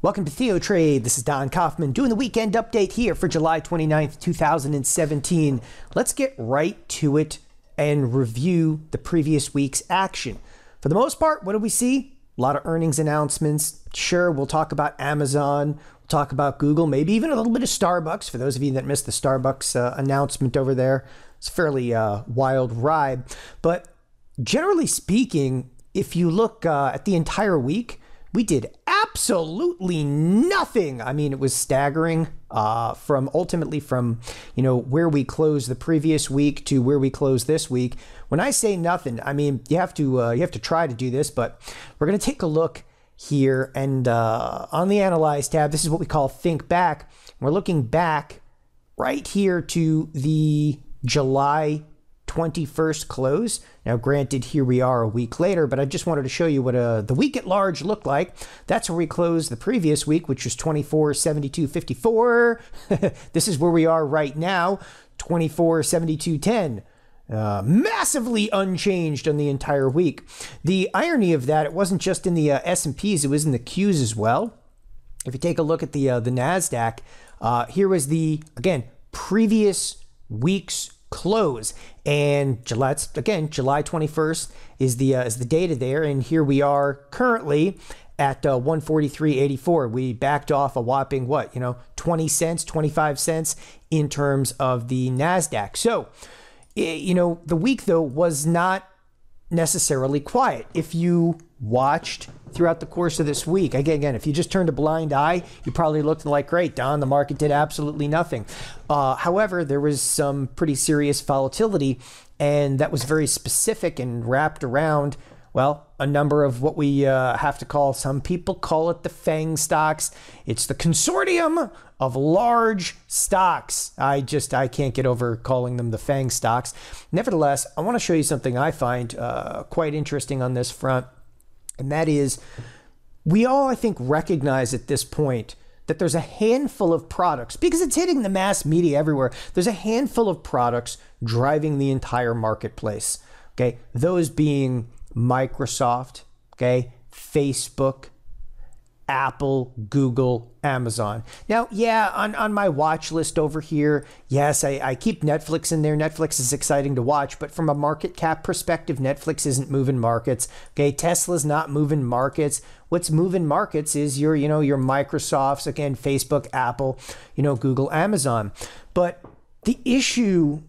Welcome to TheoTrade. This is Don Kaufman doing the weekend update here for July 29th, 2017. Let's get right to it and review the previous week's action. For the most part, what do we see? A lot of earnings announcements. Sure, we'll talk about Amazon, we'll talk about Google, maybe even a little bit of Starbucks. For those of you that missed the Starbucks announcement over there, it's a fairly wild ride. But generally speaking, if you look at the entire week, we did absolutely nothing. I mean, it was staggering from where we closed the previous week to where we closed this week. When I say nothing, I mean you have to try to do this, but we're going to take a look here and on the Analyze tab. This is what we call Think Back. We're looking back right here to the July 21st close. Now, granted, here we are a week later, but I just wanted to show you what the week at large looked like. That's where we closed the previous week, which was 24.7254. This is where we are right now, 24.7210. Massively unchanged on the entire week. The irony of that, it wasn't just in the S&Ps, it was in the Qs as well. If you take a look at the Nasdaq, here was the, again, previous week's close, and July 21st is the data there, and here we are currently at 143.84. We backed off a whopping 20 cents, 25 cents in terms of the Nasdaq. So the week though was not necessarily quiet. If you watched throughout the course of this week, again, if you just turned a blind eye, you probably looked like, great, Don, the market did absolutely nothing. However, there was some pretty serious volatility, and that was very specific and wrapped around, well, a number of what we have to call, some people call it the FANG stocks. It's the consortium of large stocks. I can't get over calling them the FANG stocks. Nevertheless, I want to show you something I find quite interesting on this front. And that is, we all, I think, recognize at this point that there's a handful of products, because it's hitting the mass media everywhere. There's a handful of products driving the entire marketplace. Okay, those being Microsoft, okay, Facebook, Apple, Google, Amazon. Now, yeah, on my watch list over here, yes, I keep Netflix in there. Netflix is exciting to watch, but from a market cap perspective, Netflix isn't moving markets. Okay, Tesla's not moving markets. What's moving markets is your Microsofts, again, Facebook, Apple, Google, Amazon. But the issue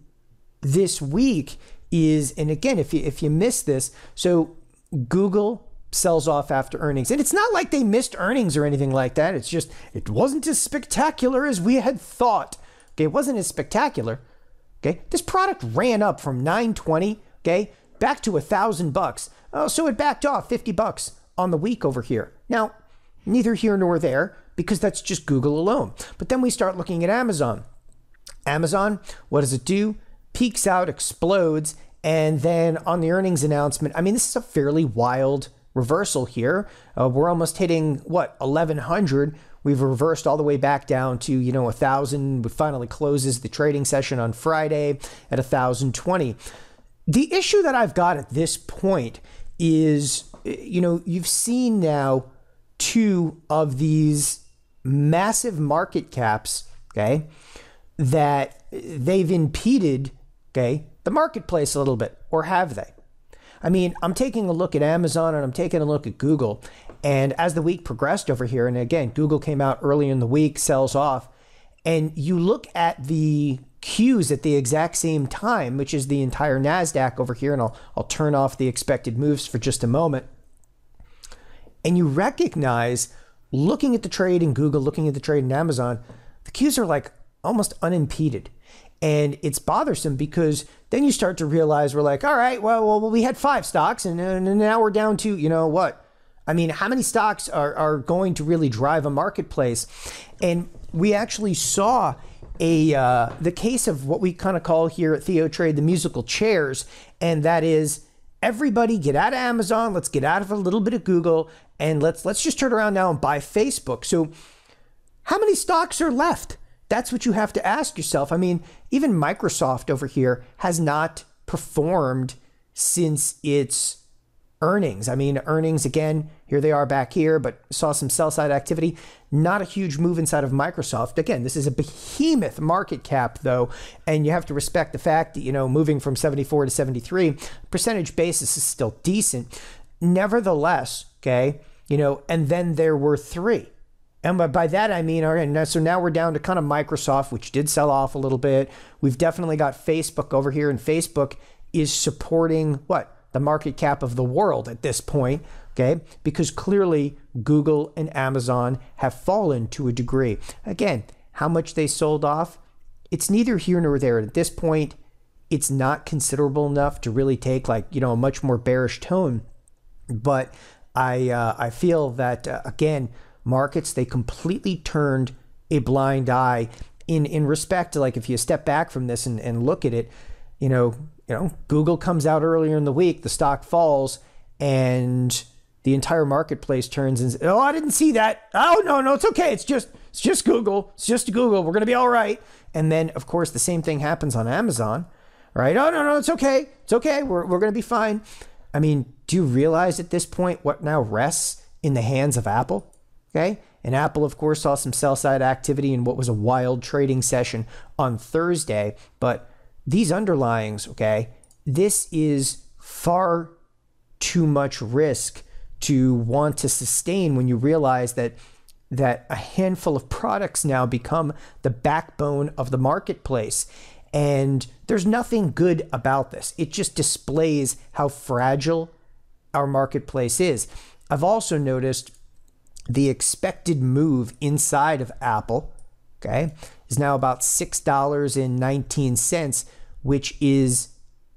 this week is, and again, if you miss this, so Google sells off after earnings. And it's not like they missed earnings or anything like that. It's just, it wasn't as spectacular as we had thought. Okay, it wasn't as spectacular. Okay, this product ran up from $920, okay, back to $1,000. Oh, so it backed off $50 on the week over here. Now, neither here nor there, because that's just Google alone. But then we start looking at Amazon. Amazon, what does it do? Peaks out, explodes, and then on the earnings announcement, I mean, this is a fairly wild reversal here. We're almost hitting 1,100. We've reversed all the way back down to 1,000. It finally closes the trading session on Friday at 1,020. The issue that I've got at this point is, you've seen now two of these massive market caps, okay, that they've impeded, okay, the marketplace a little bit, or have they? I mean, I'm taking a look at Amazon and I'm taking a look at Google. And as the week progressed over here, and again, Google came out early in the week, sells off, and you look at the Qs at the exact same time, which is the entire Nasdaq over here, and I'll turn off the expected moves for just a moment. And you recognize, looking at the trade in Google, looking at the trade in Amazon, the Qs are like almost unimpeded. And it's bothersome because then you start to realize, we're like, all right, well, we had 5 stocks and now we're down to, what? I mean, how many stocks are going to really drive a marketplace? And we actually saw the case of what we kind of call here at TheoTrade the musical chairs. And that is, everybody get out of Amazon, let's get out of a little bit of Google, and let's just turn around now and buy Facebook. So how many stocks are left? That's what you have to ask yourself. I mean, even Microsoft over here has not performed since its earnings. I mean, earnings, again, here they are back here, but saw some sell side activity. Not a huge move inside of Microsoft. Again, this is a behemoth market cap, though, and you have to respect the fact that, you know, moving from 74 to 73, percentage basis is still decent. Nevertheless, okay, you know, and then there were three. And by that, I mean, all right, so now we're down to kind of Microsoft, which did sell off a little bit. We've definitely got Facebook over here, and Facebook is supporting what? The market cap of the world at this point, okay? Because clearly Google and Amazon have fallen to a degree. Again, how much they sold off, it's neither here nor there. At this point, it's not considerable enough to really take, like, you know, a much more bearish tone. But I feel that, again, markets, they completely turned a blind eye in respect to, like, if you step back from this and look at it, you know, Google comes out earlier in the week, the stock falls, and the entire marketplace turns and says, oh, I didn't see that. Oh, no, it's okay. It's just Google. It's just Google. We're going to be all right. And then, of course, the same thing happens on Amazon, right? Oh, no, it's okay. It's okay. We're going to be fine. I mean, do you realize at this point what now rests in the hands of Apple? Okay. And Apple, of course, saw some sell side activity in what was a wild trading session on Thursday. But these underlyings, okay, this is far too much risk to want to sustain when you realize that a handful of products now become the backbone of the marketplace. And there's nothing good about this. It just displays how fragile our marketplace is. I've also noticed the expected move inside of Apple, okay, is now about $6.19, which is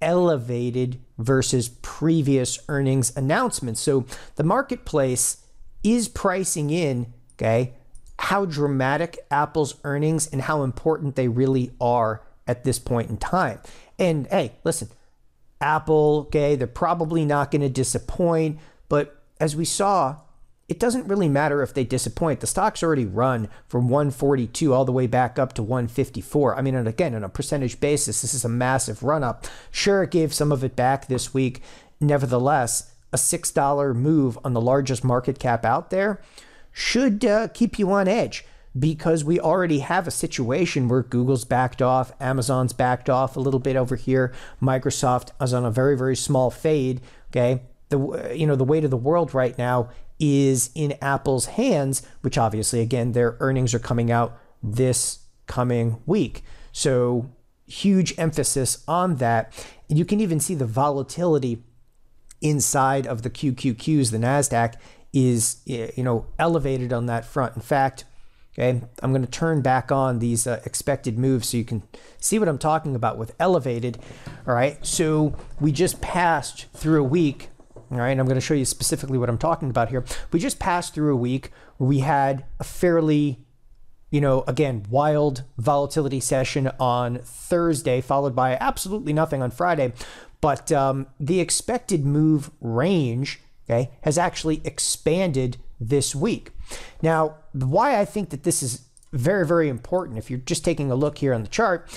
elevated versus previous earnings announcements. So the marketplace is pricing in, okay, how dramatic Apple's earnings and how important they really are at this point in time. And hey, listen, Apple, okay, they're probably not going to disappoint, but as we saw, it doesn't really matter if they disappoint. The stock's already run from 142 all the way back up to 154. I mean, and again, on a percentage basis, this is a massive run up. Sure, it gave some of it back this week. Nevertheless, a $6 move on the largest market cap out there should keep you on edge, because we already have a situation where Google's backed off, Amazon's backed off a little bit over here. Microsoft is on a very, very small fade, okay? The weight of the world right now is in Apple's hands, which obviously, again, their earnings are coming out this coming week. So huge emphasis on that. And you can even see the volatility inside of the QQQs. The Nasdaq is, elevated on that front. In fact, okay, I'm going to turn back on these expected moves so you can see what I'm talking about with elevated. All right, so we just passed through a week. All right, and I'm going to show you specifically what I'm talking about here. We just passed through a week where we had a fairly, again, wild volatility session on Thursday, followed by absolutely nothing on Friday. But the expected move range, okay, has actually expanded this week. Now, why I think that this is very, very important, if you're just taking a look here on the chart,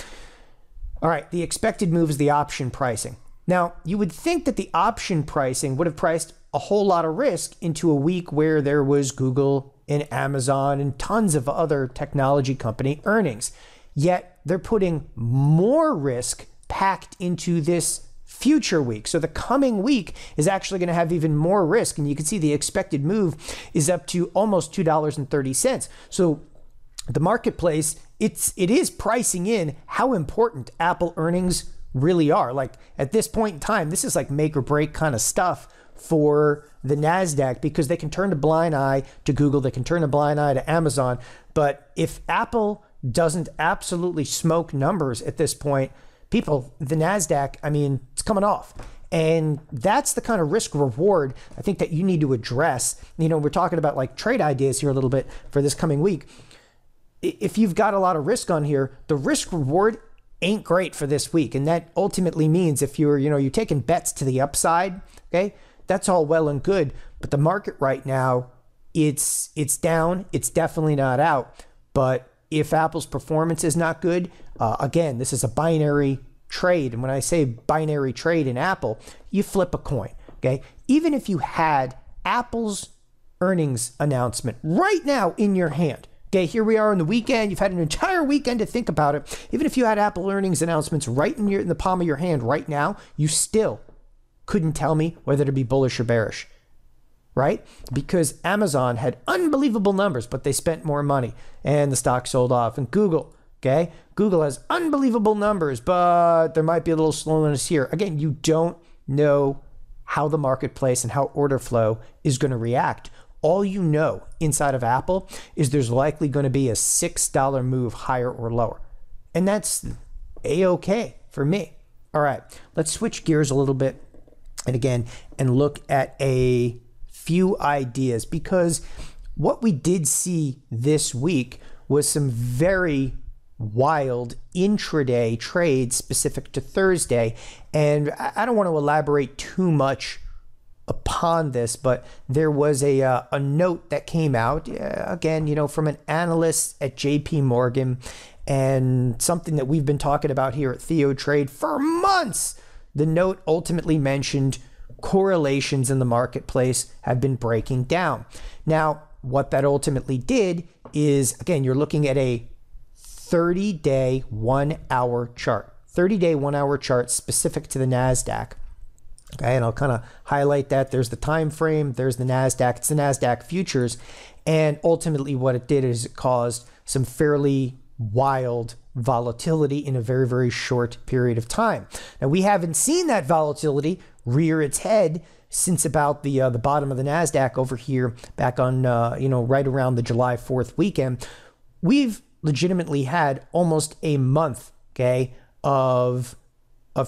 all right, the expected move is the option pricing. Now, you would think that the option pricing would have priced a whole lot of risk into a week where there was Google and Amazon and tons of other technology company earnings. Yet they're putting more risk packed into this future week. So the coming week is actually going to have even more risk. And you can see the expected move is up to almost $2.30. So the marketplace, it is pricing in how important Apple earnings really are. Like at this point in time, this is like make or break kind of stuff for the Nasdaq, because they can turn a blind eye to Google, they can turn a blind eye to Amazon. But if Apple doesn't absolutely smoke numbers at this point, the Nasdaq, I mean, it's coming off. And that's the kind of risk reward I think that you need to address. We're talking about like trade ideas here a little bit for this coming week. If you've got a lot of risk on here, the risk reward ain't great for this week. And that ultimately means if you're taking bets to the upside, okay, that's all well and good. But the market right now, it's down. It's definitely not out. But if Apple's performance is not good, again, this is a binary trade. And when I say binary trade in Apple, you flip a coin. okay, even if you had Apple's earnings announcement right now in your hand, okay, here we are on the weekend, you've had an entire weekend to think about it. Even if you had Apple earnings announcements right in the palm of your hand right now, you still couldn't tell me whether to be bullish or bearish, right? Because Amazon had unbelievable numbers, but they spent more money and the stock sold off. And Google, okay, Google has unbelievable numbers, but there might be a little slowness here. Again, you don't know how the marketplace and how order flow is going to react. All you know inside of Apple is there's likely going to be a $6 move higher or lower. And that's A-okay for me. All right, let's switch gears a little bit and look at a few ideas, because what we did see this week was some very wild intraday trades specific to Thursday. And I don't want to elaborate too much upon this, but there was a note that came out, again, from an analyst at JP Morgan, and something that we've been talking about here at TheoTrade for months. The note ultimately mentioned correlations in the marketplace have been breaking down. Now, what that ultimately did is, again, you're looking at a 30-day 1-hour chart. 30-day 1-hour chart specific to the Nasdaq. Okay, and I'll kind of highlight that. There's the time frame, there's the Nasdaq, it's the Nasdaq futures, and ultimately what it did is it caused some fairly wild volatility in a very, very short period of time. Now, we haven't seen that volatility rear its head since about the bottom of the Nasdaq over here back on right around the July 4th weekend. We've legitimately had almost a month, okay, of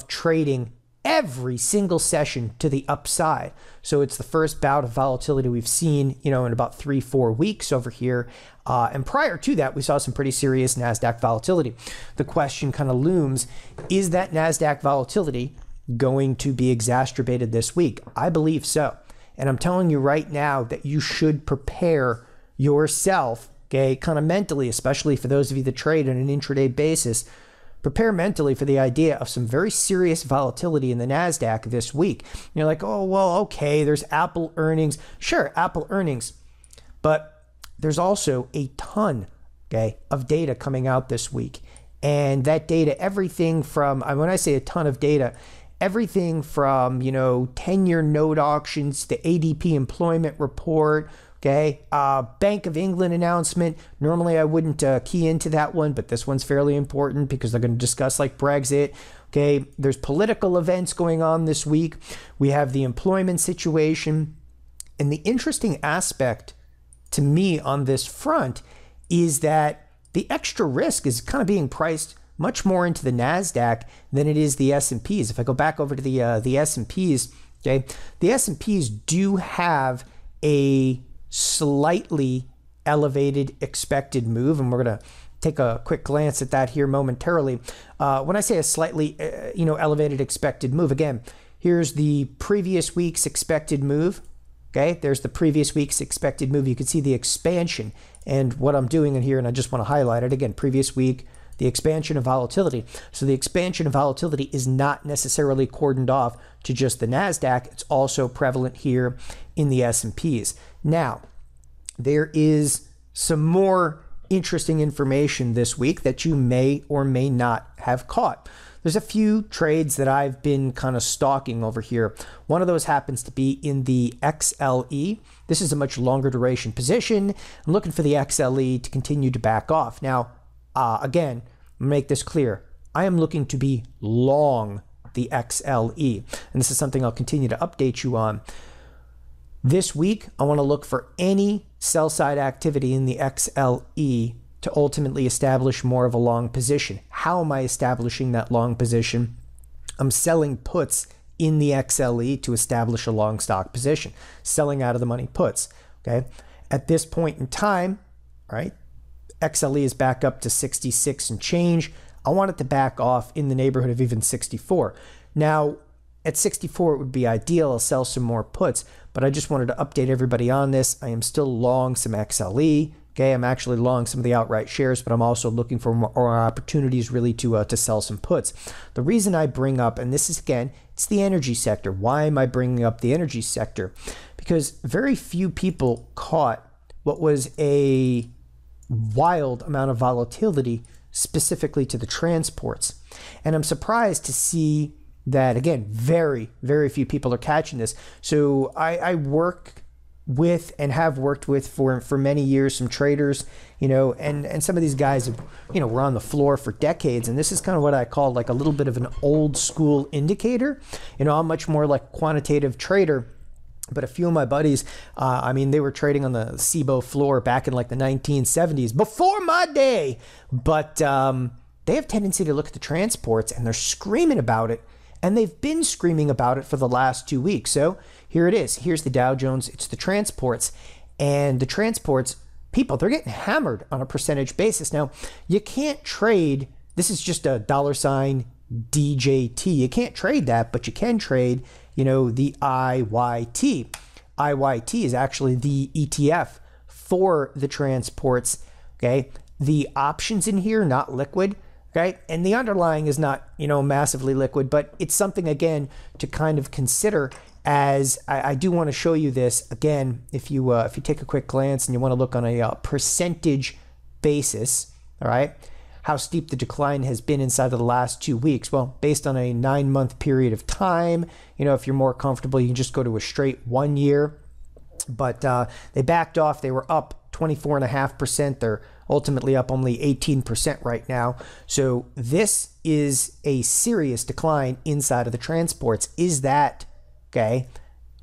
trading every single session to the upside. So it's the first bout of volatility we've seen, in about 3-4 weeks over here. And prior to that, we saw some pretty serious Nasdaq volatility. The question kind of looms, is that Nasdaq volatility going to be exacerbated this week? I believe so. And I'm telling you right now that you should prepare yourself, okay, kind of mentally, especially for those of you that trade on an intraday basis. Prepare mentally for the idea of some very serious volatility in the Nasdaq this week. You're like, oh, well, okay, there's Apple earnings. Sure, Apple earnings. But there's also a ton, okay, of data coming out this week. And that data, everything from, when I say a ton of data, everything from, 10-year note auctions, the ADP employment report, okay, Bank of England announcement. Normally I wouldn't key into that one, but this one's fairly important because they're going to discuss like Brexit. Okay, there's political events going on this week. We have the employment situation. And the interesting aspect to me on this front is that the extra risk is kind of being priced much more into the Nasdaq than it is the S&Ps. If I go back over to the S&Ps, okay, the S&Ps do have a slightly elevated expected move, and we're going to take a quick glance at that here momentarily. When I say a slightly elevated expected move, again, here's the previous week's expected move. Okay, there's the previous week's expected move. You can see the expansion, and what I'm doing in here, and I just want to highlight it again, previous week, the expansion of volatility. So the expansion of volatility is not necessarily cordoned off to just the Nasdaq. It's also prevalent here in the S&Ps. Now, there is some more interesting information this week that you may or may not have caught. There's a few trades that I've been kind of stalking over here. One of those happens to be in the XLE. This is a much longer duration position. I'm looking for the XLE to continue to back off. Now, again, make this clear. I am looking to be long the XLE. And this is something I'll continue to update you on. This week, I want to look for any sell side activity in the XLE to ultimately establish more of a long position. How am I establishing that long position? I'm selling puts in the XLE to establish a long stock position, selling out of the money puts. Okay. At this point in time, right, XLE is back up to 66 and change. I want it to back off in the neighborhood of even 64. Now, at 64, it would be ideal. I'll sell some more puts, but I just wanted to update everybody on this. I am still long some XLE. Okay, I'm actually long some of the outright shares, but I'm also looking for more opportunities really to sell some puts. The reason I bring up, and this is again, it's the energy sector. Why am I bringing up the energy sector? Because very few people caught what was a wild amount of volatility specifically to the transports. And I'm surprised to see that, again, very, very few people are catching this. So I work with and have worked with for many years some traders, and some of these guys have, were on the floor for decades, and this is kind of what I call like a little bit of an old school indicator. I'm much more like quantitative trader, but a few of my buddies, they were trading on the SIBO floor back in like the 1970s, before my day, but they have tendency to look at the transports and they're screaming about it. And they've been screaming about it for the last 2 weeks. So here it is. Here's the Dow Jones. It's the transports. And the transports, people, they're getting hammered on a percentage basis. Now, you can't trade. This is just a $DJT. You can't trade that, but you can trade, the IYT. IYT is actually the ETF for the transports. Okay. The options in here, not liquid. Okay, and the underlying is not, massively liquid, but it's something, again, to kind of consider. As I do want to show you this again. If you take a quick glance and you want to look on a percentage basis, all right, how steep the decline has been inside of the last 2 weeks. Well, based on a 9-month period of time, if you're more comfortable, you can just go to a straight 1 year. But they backed off. They were up 24.5%. They're ultimately up only 18% right now. So this is a serious decline inside of the transports. Is that, okay,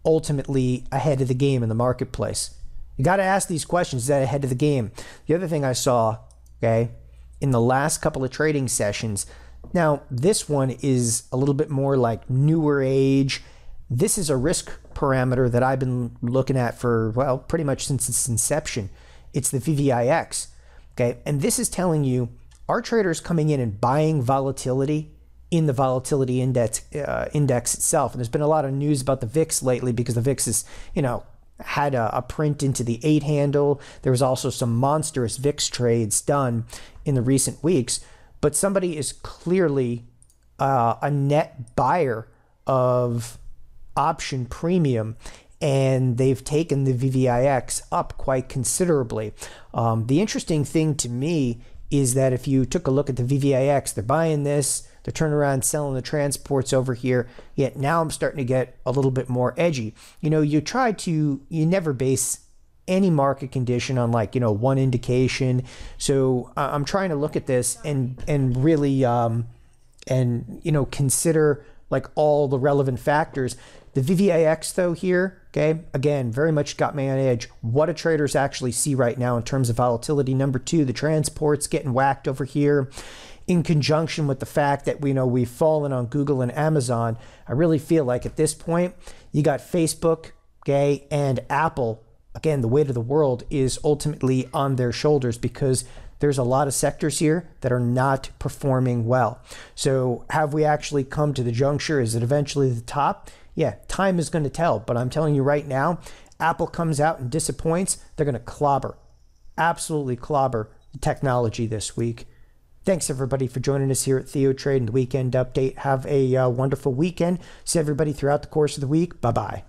ultimately ahead of the game in the marketplace? You got to ask these questions. Is that ahead of the game? The other thing I saw, okay, in the last couple of trading sessions, now this one is a little bit more like newer age. This is a risk parameter that I've been looking at for, well, pretty much since its inception. It's the VVIX. Okay, and this is telling you, are traders coming in and buying volatility in the volatility index itself? And there's been a lot of news about the VIX lately because the VIX is, had a print into the 8 handle. There was also some monstrous VIX trades done in the recent weeks, but somebody is clearly a net buyer of option premium, and they've taken the VVIX up quite considerably. The interesting thing to me is that if you took a look at the VVIX, they're buying this, they're turning around selling the transports over here. Yet now I'm starting to get a little bit more edgy. You never base any market condition on one indication. So I'm trying to look at this and really consider all the relevant factors. The VVIX though here, okay, again, very much got me on edge. What do traders actually see right now in terms of volatility? Number two, the transports getting whacked over here in conjunction with the fact that we've fallen on Google and Amazon. I really feel like at this point, you got Facebook, okay, and Apple. Again, the weight of the world is ultimately on their shoulders because there's a lot of sectors here that are not performing well. So have we actually come to the juncture? Is it eventually the top? Yeah, time is going to tell. But I'm telling you right now, Apple comes out and disappoints, they're going to absolutely clobber the technology this week. Thanks everybody for joining us here at TheoTrade and the Weekend Update. Have a wonderful weekend. See everybody throughout the course of the week. Bye-bye.